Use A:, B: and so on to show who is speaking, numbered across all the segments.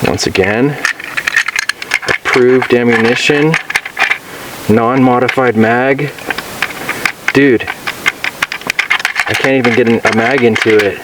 A: Once again, approved ammunition, non-modified mag. Dude, I can't even get a mag into it.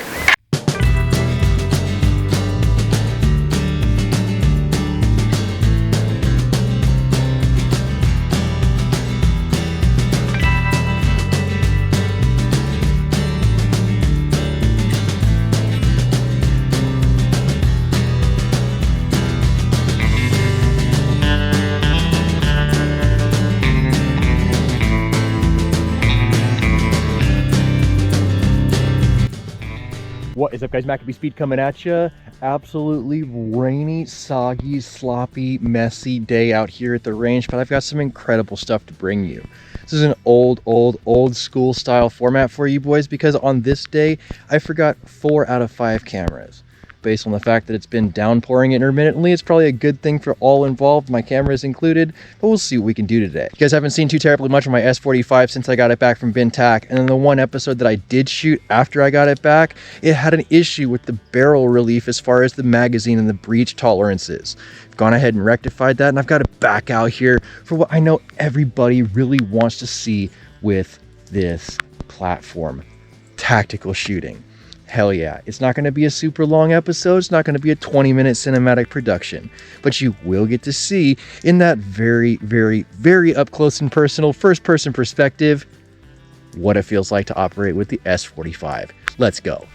A: What is up, guys? MACABESPEED coming at you. Absolutely rainy, soggy, sloppy, messy day out here at the range, but I've got some incredible stuff to bring you. This is an old school style format for you boys, because on this day I forgot 4 out of 5 cameras. Based on the fact that it's been downpouring intermittently, it's probably a good thing for all involved, my cameras included, but we'll see what we can do today. You guys haven't seen too terribly much of my S45 since I got it back from Bin Tac, and then the one episode that I did shoot after I got it back, it had an issue with the barrel relief as far as the magazine and the breech tolerances. I've gone ahead and rectified that, and I've got it back out here for what I know everybody really wants to see with this platform: tactical shooting. Hell yeah, it's not going to be a super long episode, it's not going to be a 20-minute cinematic production, but you will get to see in that very up close and personal first-person perspective what it feels like to operate with the S45. Let's go.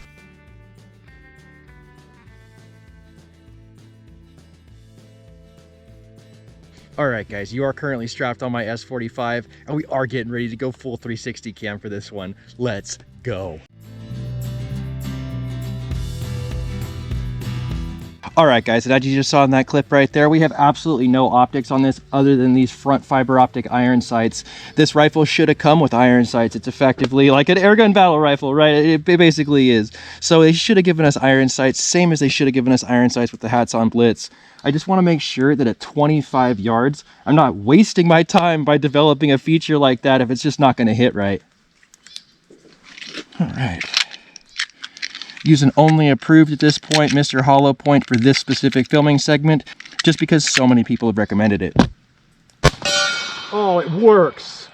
A: Alright guys, you are currently strapped on my S45, and we are getting ready to go full 360 cam for this one. Let's go. Alright guys, and as you just saw in that clip right there, we have absolutely no optics on this other than these front fiber optic iron sights. This rifle should have come with iron sights. It's effectively like an airgun battle rifle, right? It basically is. So they should have given us iron sights, same as they should have given us iron sights with the hats on Blitz. I just want to make sure that at 25 yards, I'm not wasting my time by developing a feature like that if it's just not going to hit right. Alright. Using only approved at this point, Mr. Hollow Point, for this specific filming segment, just because so many people have recommended it. Oh, it works!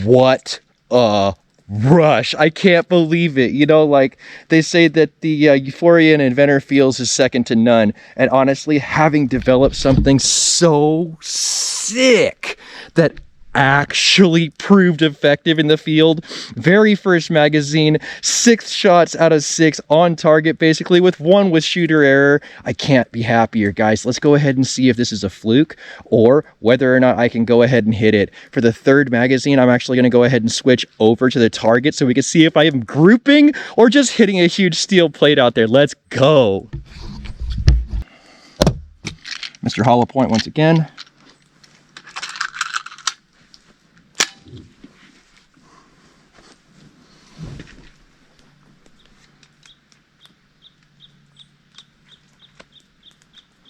A: What a rush. I can't believe it. You know, like they say that the euphoria an inventor feels is second to none, and honestly, having developed something so sick that actually proved effective in the field, very first magazine, 6 shots out of 6 on target, basically, with 1 with shooter error. I can't be happier, guys. Let's go ahead and see if this is a fluke or whether or not I can go ahead and hit it. For the 3rd magazine, I'm actually going to go ahead and switch over to the target so we can see if I am grouping or just hitting a huge steel plate out there. Let's go. Mr. Hollow Point once again.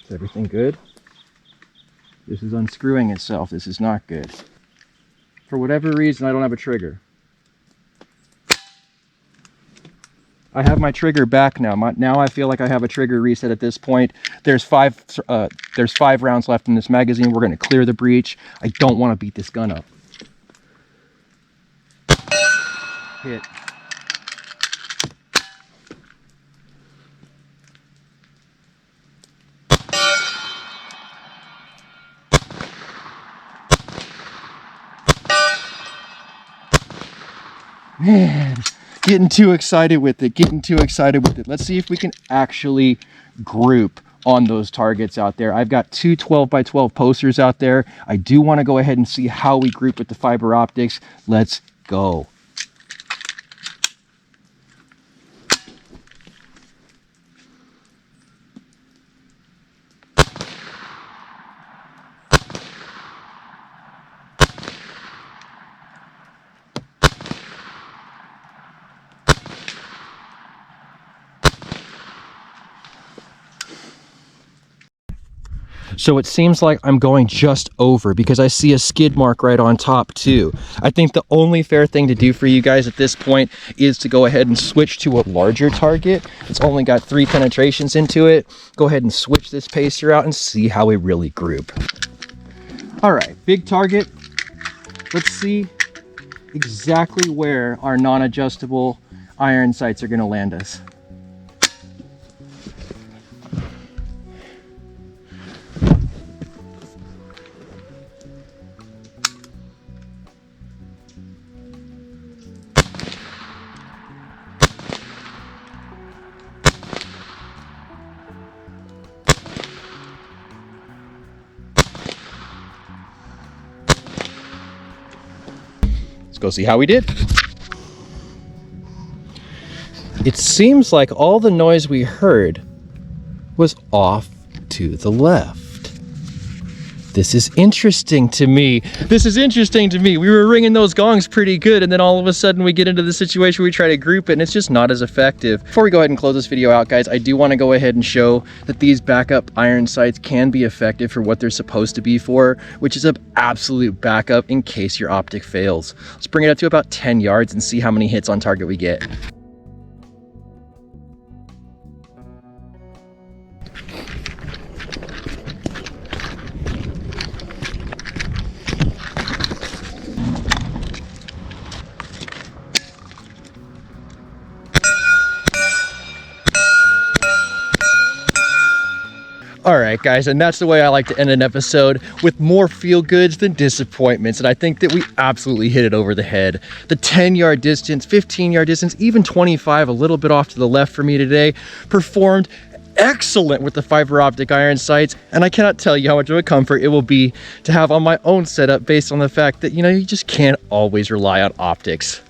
A: Is everything good? This is unscrewing itself. This is not good. For whatever reason, I don't have a trigger. I have my trigger back now. Now I feel like I have a trigger reset at this point. There's 5 rounds left in this magazine. We're going to clear the breech. I don't want to beat this gun up. Hit. Man, getting too excited with it, Let's see if we can actually group on those targets out there. I've got 2 12x12 posters out there. I do want to go ahead and see how we group with the fiber optics. Let's go. So it seems like I'm going just over because I see a skid mark right on top too. I think the only fair thing to do for you guys at this point is to go ahead and switch to a larger target. It's only got 3 penetrations into it. Go ahead and switch this pacer out and see how we really group. All right, big target. Let's see exactly where our non-adjustable iron sights are going to land us. Go see how we did. It seems like all the noise we heard was off to the left. This is interesting to me. We were ringing those gongs pretty good, and then all of a sudden we get into the situation where we try to group it and it's just not as effective. Before we go ahead and close this video out, guys, I do want to go ahead and show that these backup iron sights can be effective for what they're supposed to be for, which is an absolute backup in case your optic fails. Let's bring it up to about 10 yards and see how many hits on target we get. All right, guys, and that's the way I like to end an episode, with more feel goods than disappointments. And I think that we absolutely hit it over the head. The 10-yard distance, 15-yard distance, even 25, a little bit off to the left for me today, performed excellent with the fiber optic iron sights. And I cannot tell you how much of a comfort it will be to have on my own setup, based on the fact that, you know, you just can't always rely on optics.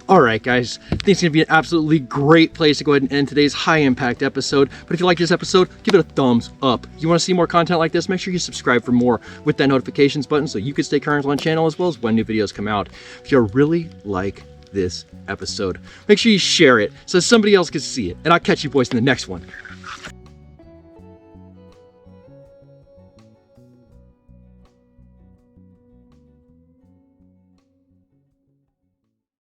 A: All right, guys, I think it's gonna be an absolutely great place to go ahead and end today's high impact episode. But if you like this episode, give it a thumbs up. If you wanna see more content like this, make sure you subscribe for more with that notifications button so you can stay current on the channel as well as when new videos come out. If you really like this episode, make sure you share it so somebody else can see it. And I'll catch you boys in the next one.